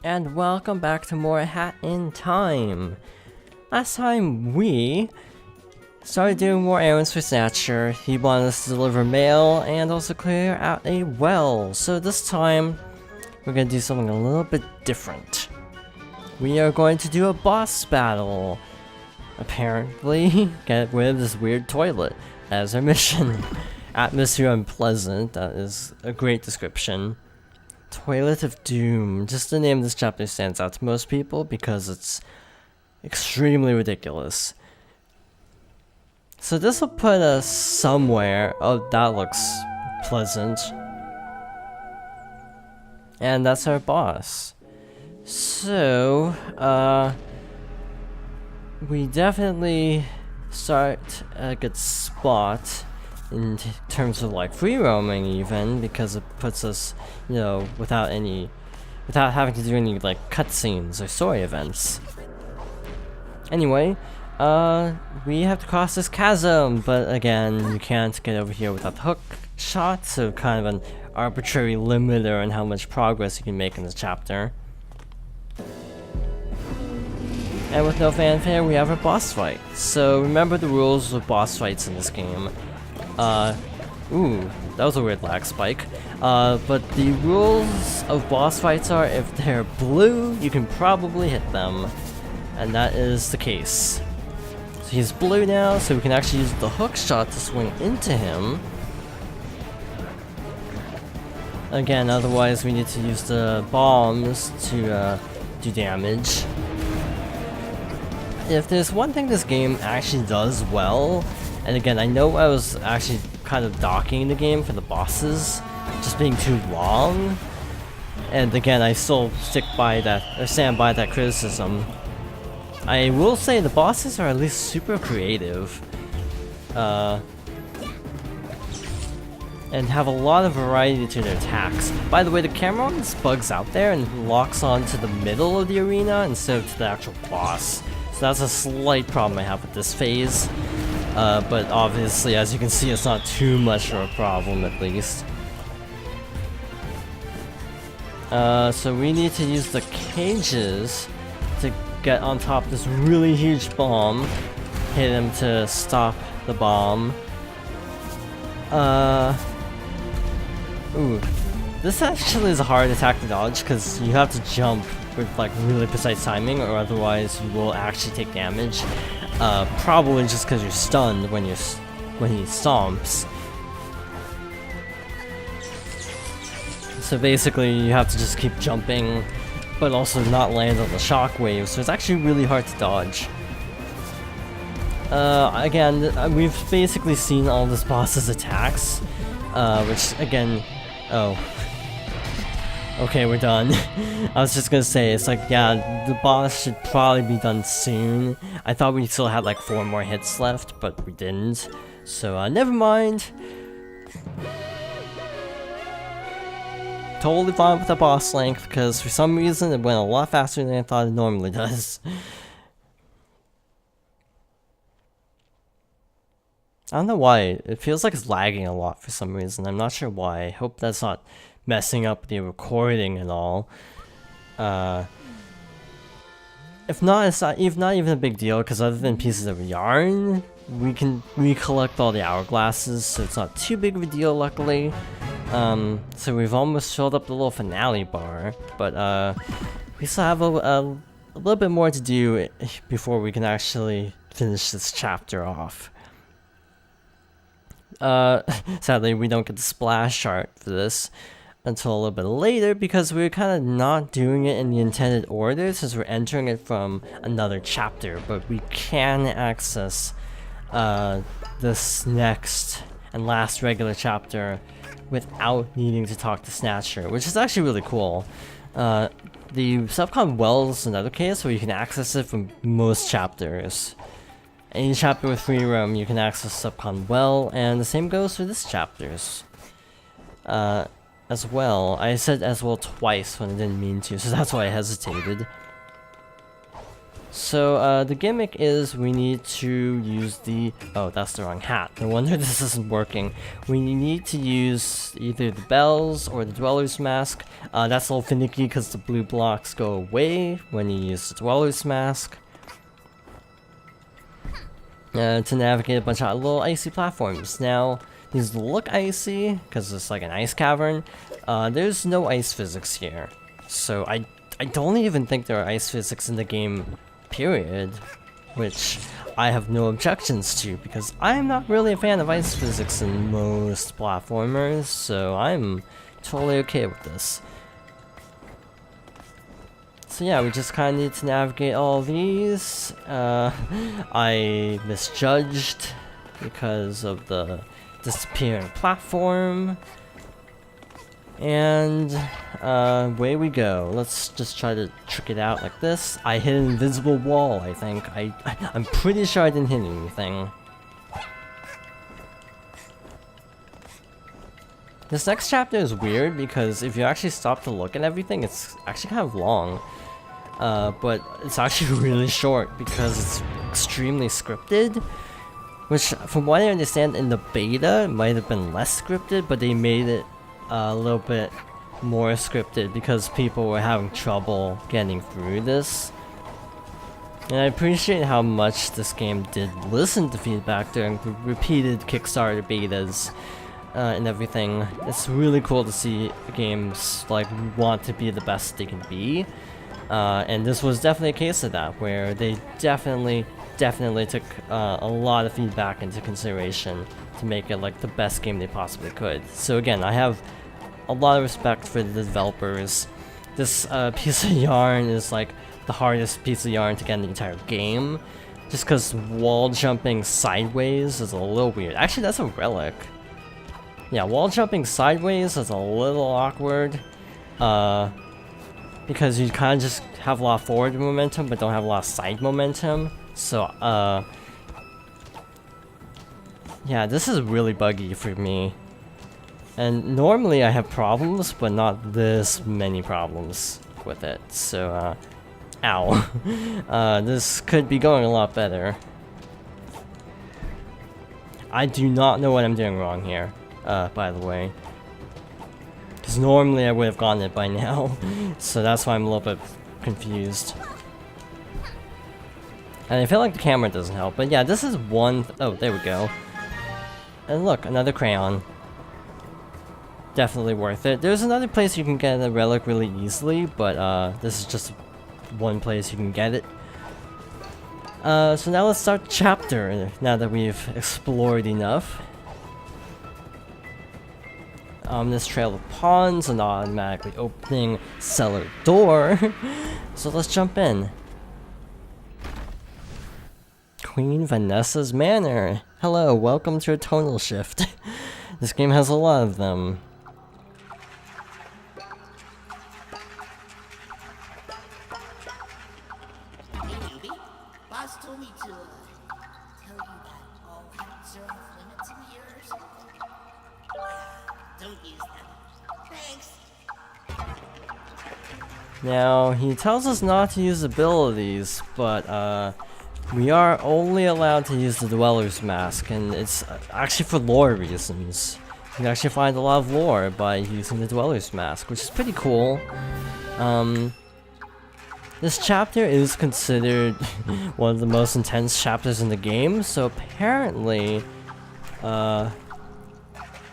and welcome back to more Hat in Time. Last time we started doing more errands for Snatcher. He wanted us to deliver mail and also clear out a well. So this time, we're going to do something a little bit different. We are going to do a boss battle. Apparently, get rid of this weird toilet as our mission. Atmosphere unpleasant, that is a great description. Toilet of Doom. Just the name of this chapter stands out to most people because it's extremely ridiculous. So this will put us somewhere. Oh, that looks pleasant. And that's our boss. So, we definitely start a good spot in terms of like free roaming even, because it puts us, you know, without having to do any like cutscenes or story events. Anyway, we have to cross this chasm, but again, you can't get over here without the hook shot, so kind of an arbitrary limiter on how much progress you can make in this chapter. And with no fanfare, we have our boss fight. So remember the rules of boss fights in this game. Ooh, that was a weird lag spike. But the rules of boss fights are if they're blue, you can probably hit them. And that is the case. So he's blue now, so we can actually use the hook shot to swing into him. Again, otherwise we need to use the bombs to do damage. If there's one thing this game actually does well, and again, I know I was actually kind of docking the game for the bosses just being too long, and again, I still stand by that criticism. I will say the bosses are at least super creative, and have a lot of variety to their attacks. By the way, the camera always bugs out there and locks onto the middle of the arena instead of to the actual boss. So that's a slight problem I have with this phase. But obviously, as you can see, it's not too much of a problem, at least. So we need to use the cages to get on top of this really huge bomb. Hit him to stop the bomb. Ooh. This actually is a hard attack to dodge, because you have to jump with like really precise timing, or otherwise you will actually take damage. Probably just because you're stunned when he stomps. So basically you have to just keep jumping, but also not land on the shockwave, so it's actually really hard to dodge. Again, we've basically seen all this boss's attacks, which again, oh. Okay, we're done. I was just gonna say, it's like, yeah, the boss should probably be done soon. I thought we still had like 4 more hits left, but we didn't. So, never mind. Totally fine with the boss length, because for some reason it went a lot faster than I thought it normally does. I don't know why, it feels like it's lagging a lot for some reason. I'm not sure why. I hope that's not messing up the recording and all. If not, it's not even a big deal, because other than pieces of yarn, we can recollect all the hourglasses, so it's not too big of a deal, luckily. So we've almost filled up the little finale bar, but we still have a little bit more to do before we can actually finish this chapter off. Sadly, we don't get the splash art for this until a little bit later, because we're kind of not doing it in the intended order since we're entering it from another chapter, but we can access this next and last regular chapter without needing to talk to Snatcher, which is actually really cool. The subcon well is another case where you can access it from most chapters. Any chapter with free roam, you can access subcon well, and the same goes for this chapter's. As well. I said as well twice when I didn't mean to, so that's why I hesitated. So the gimmick is we need to use the... Oh, that's the wrong hat. No wonder this isn't working. We need to use either the bells or the Dweller's Mask. That's a little finicky because the blue blocks go away when you use the Dweller's Mask. To navigate a bunch of little icy platforms. Now, these look icy because it's like an ice cavern. There's no ice physics here. So I don't even think there are ice physics in the game, period, which I have no objections to because I'm not really a fan of ice physics in most platformers, so I'm totally okay with this. So yeah, we just kind of need to navigate all these. I misjudged because of the disappearing platform. And away we go. Let's just try to trick it out like this. I hit an invisible wall, I think. I'm pretty sure I didn't hit anything. This next chapter is weird because if you actually stop to look at everything, it's actually kind of long. But it's actually really short because it's extremely scripted. Which, from what I understand, in the beta, it might have been less scripted, but they made it a little bit more scripted because people were having trouble getting through this. And I appreciate how much this game did listen to feedback during repeated Kickstarter betas and everything. It's really cool to see games like want to be the best they can be. And this was definitely a case of that, where they definitely took a lot of feedback into consideration to make it like the best game they possibly could. So again, I have a lot of respect for the developers. This piece of yarn is like the hardest piece of yarn to get in the entire game, just because wall jumping sideways is a little weird. Actually, that's a relic. Yeah, wall jumping sideways is a little awkward, because you kind of just have a lot of forward momentum but don't have a lot of side momentum. So yeah, this is really buggy for me. And normally I have problems, but not this many problems with it. So, ow. This could be going a lot better. I do not know what I'm doing wrong here, by the way. Because normally I would have gotten it by now. So that's why I'm a little bit confused. And I feel like the camera doesn't help. But yeah, this is one... Oh, there we go. And look, another crayon. Definitely worth it. There's another place you can get a relic really easily, but this is just one place you can get it. So now let's start the chapter, now that we've explored enough. This trail of pawns and automatically opening cellar door. So let's jump in. Queen Vanessa's Manor. Hello, welcome to a tonal shift. This game has a lot of them. Boss told me to tell you that all hats are off limits in yours. Don't use them. Thanks. Now, he tells us not to use abilities, but we are only allowed to use the Dweller's Mask, and it's actually for lore reasons. You can actually find a lot of lore by using the Dweller's Mask, which is pretty cool. This chapter is considered one of the most intense chapters in the game, so apparently, there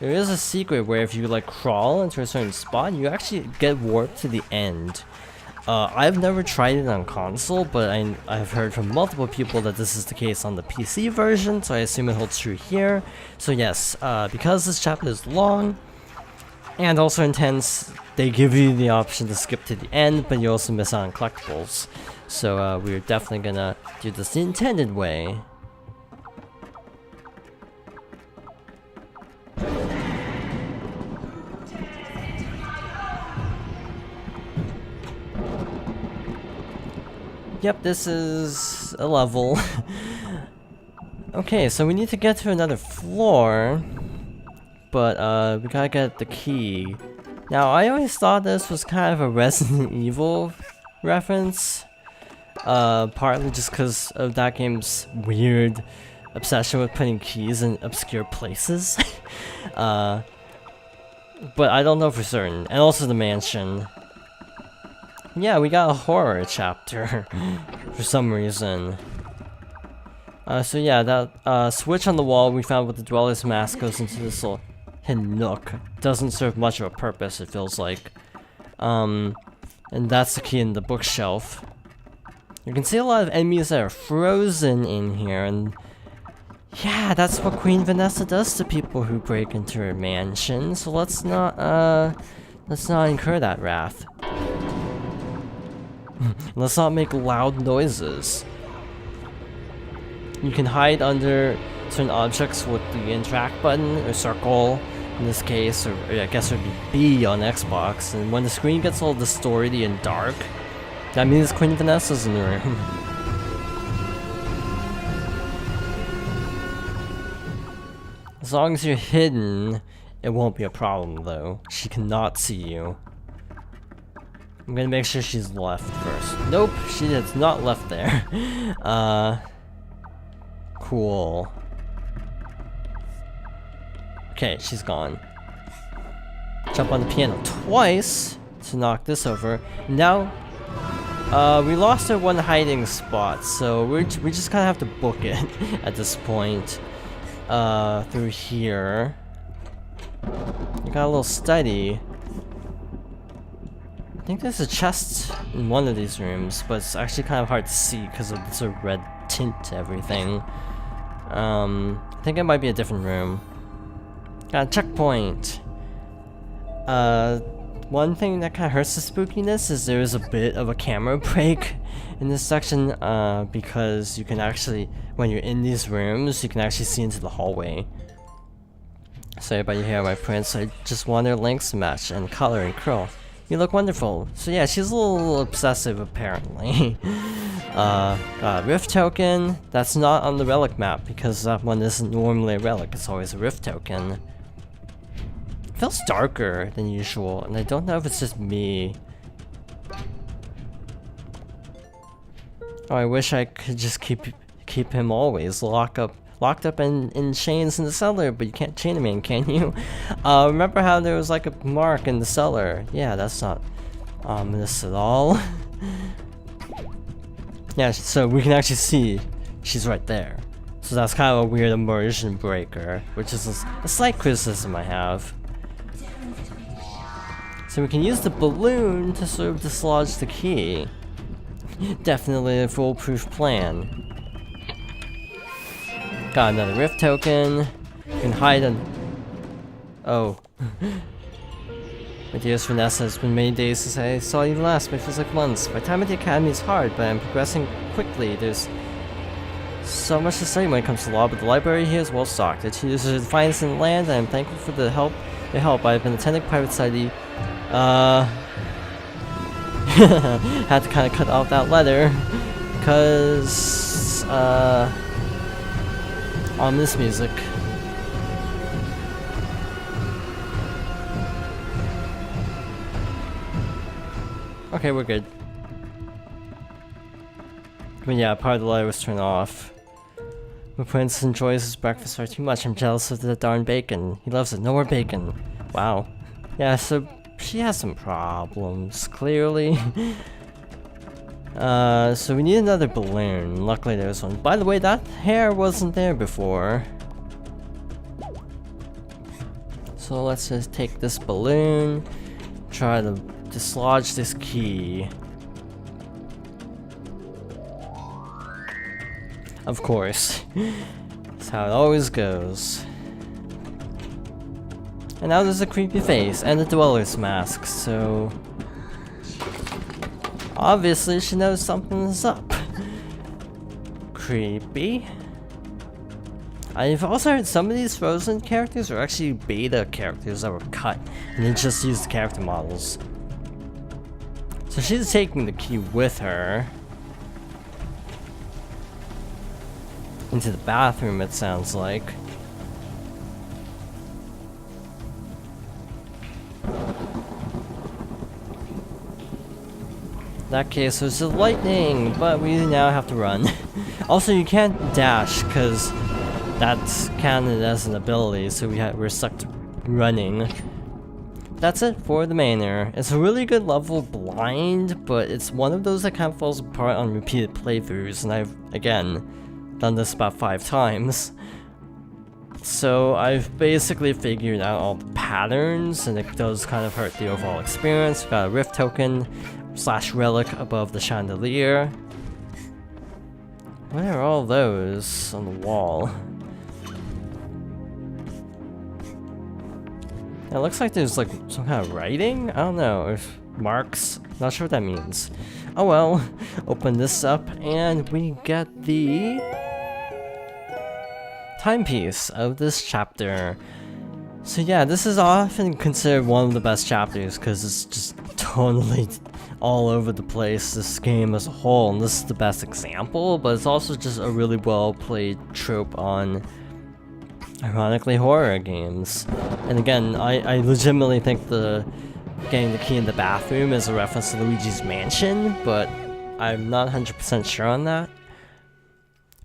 is a secret where if you like crawl into a certain spot, you actually get warped to the end. I've never tried it on console, but I've heard from multiple people that this is the case on the PC version, so I assume it holds true here. So yes, because this chapter is long and also intense, they give you the option to skip to the end, but you also miss out on collectibles. So we're definitely gonna do this the intended way. Yep, this is a level. Okay, so we need to get to another floor, but we gotta get the key. Now, I always thought this was kind of a Resident Evil reference, Partly just because of that game's weird obsession with putting keys in obscure places. But I don't know for certain. And also the mansion. Yeah, we got a horror chapter for some reason. So yeah, that switch on the wall we found with the Dweller's Mask goes into this little hidden nook. Doesn't serve much of a purpose, it feels like. And that's the key in the bookshelf. You can see a lot of enemies that are frozen in here, and yeah, that's what Queen Vanessa does to people who break into her mansion, so let's not incur that wrath. Let's not make loud noises. You can hide under certain objects with the interact button, or circle in this case, or I guess it would be B on Xbox, and when the screen gets all distorted and dark, that means Queen Vanessa's in the room. As long as you're hidden, it won't be a problem though. She cannot see you. I'm gonna make sure she's left first. Nope, she is not left there. Cool. Okay, she's gone. Jump on the piano twice to knock this over. Now, we lost our one hiding spot, so we just kind of have to book it at this point. Through here. You got a little study. I think there's a chest in one of these rooms, but it's actually kind of hard to see because of this sort of red tint to everything. I think it might be a different room. Got a checkpoint. One thing that kind of hurts the spookiness is there is a bit of a camera break in this section, because you can actually, when you're in these rooms, you can actually see into the hallway. Sorry about your hair, my prince. I just want their lengths to match and color and curl. You look wonderful. So yeah, she's a little obsessive apparently. Got a rift token. That's not on the relic map because that one isn't normally a relic. It's always a rift token. It feels darker than usual, and I don't know if it's just me. Oh, I wish I could just keep him always locked up in chains in the cellar, but you can't chain him in, can you? Remember how there was like a mark in the cellar? Yeah, that's not ominous at all. Yeah, so we can actually see she's right there. So that's kind of a weird immersion breaker, which is a slight criticism I have. So we can use the balloon to sort of dislodge the key. Definitely a foolproof plan. Got another rift token. You can hide on. Oh. My dearest Vanessa, it's been many days since I saw you last, but it feels like months. My time at the academy is hard, but I'm progressing quickly. There's so much to study when it comes to law, but the library here is well stocked. It is the finest in the land, and I'm thankful for the help. I've been attending private study. Had to kind of cut off that letter, because ominous music. Okay, we're good. But yeah, part of the letter was turned off. My prince enjoys his breakfast far too much. I'm jealous of the darn bacon. He loves it. No more bacon. Wow. Yeah, so she has some problems, clearly. So we need another balloon. Luckily there's one. By the way, that hair wasn't there before. So let's just take this balloon, try to dislodge this key. Of course. That's how it always goes. And now there's a creepy face and a dweller's mask, so obviously she knows something's up. Creepy. I've also heard some of these Frozen characters are actually beta characters that were cut and they just used the character models. So she's taking the key with her into the bathroom, it sounds like. that case it was just lightning, but we now have to run. Also, you can't dash, because that's counted as an ability, so we're stuck to running. That's it for the manor. It's a really good level blind, but it's one of those that kind of falls apart on repeated playthroughs, and I've, again, done this about 5 times. So I've basically figured out all the patterns, and it does kind of hurt the overall experience. We've got a rift token / relic above the chandelier. What are all those on the wall? It looks like there's like some kind of writing? I don't know, if marks, not sure what that means. Oh well, open this up and we get the timepiece of this chapter. So yeah, this is often considered one of the best chapters because it's just totally all over the place, this game as a whole, and this is the best example, but it's also just a really well played trope on, ironically, horror games. And again, I legitimately think getting the key in the bathroom is a reference to Luigi's Mansion, but I'm not 100% sure on that.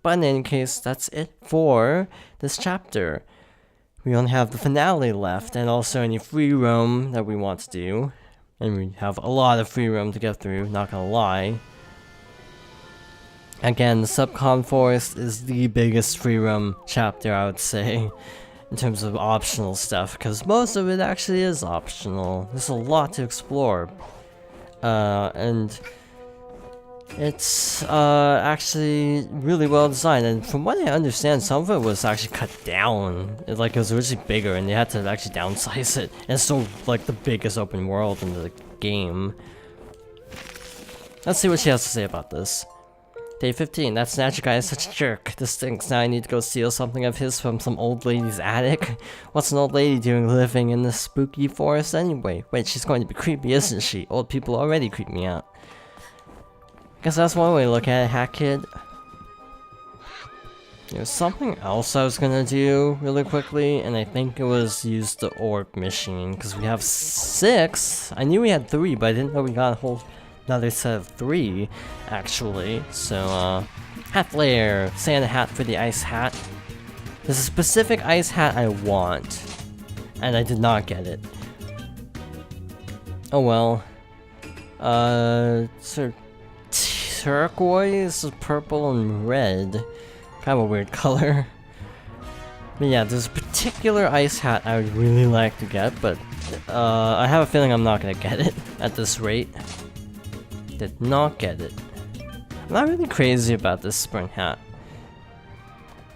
But in any case, that's it for this chapter. We only have the finale left, and also any free roam that we want to do. And we have a lot of free roam to get through, not gonna lie. Again, the Subcon Forest is the biggest free roam chapter, I would say, in terms of optional stuff, because most of it actually is optional. There's a lot to explore. And it's actually really well designed, and from what I understand, some of it was actually cut down. It was originally bigger, and they had to actually downsize it. And it's still like the biggest open world in the game. Let's see what she has to say about this. Day 15, that snatcher guy is such a jerk. This stinks. Now I need to go steal something of his from some old lady's attic. What's an old lady doing living in this spooky forest anyway? Wait, she's going to be creepy, isn't she? Old people already creep me out. Guess that's one way to look at it, Hat Kid. There's something else I was gonna do really quickly, and I think it was use the orb machine, because we have 6. I knew we had 3, but I didn't know we got a whole another set of 3, actually. So, hat flare, Santa hat for the ice hat. There's a specific ice hat I want, and I did not get it. Oh well. Sort of turquoise, purple, and red. Kind of a weird color. But yeah, there's a particular ice hat I would really like to get, but I have a feeling I'm not gonna get it at this rate. Did not get it. I'm not really crazy about this sprint hat.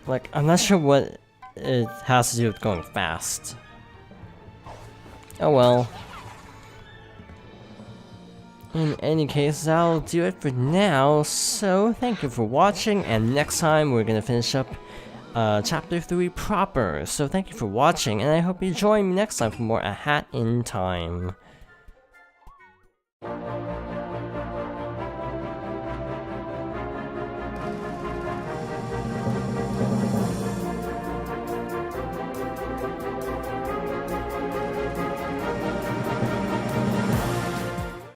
Like, I'm not sure what it has to do with going fast. Oh well. In any case, that'll do it for now, so thank you for watching, and next time we're gonna finish up Chapter 3 proper. So thank you for watching, and I hope you join me next time for more A Hat in Time.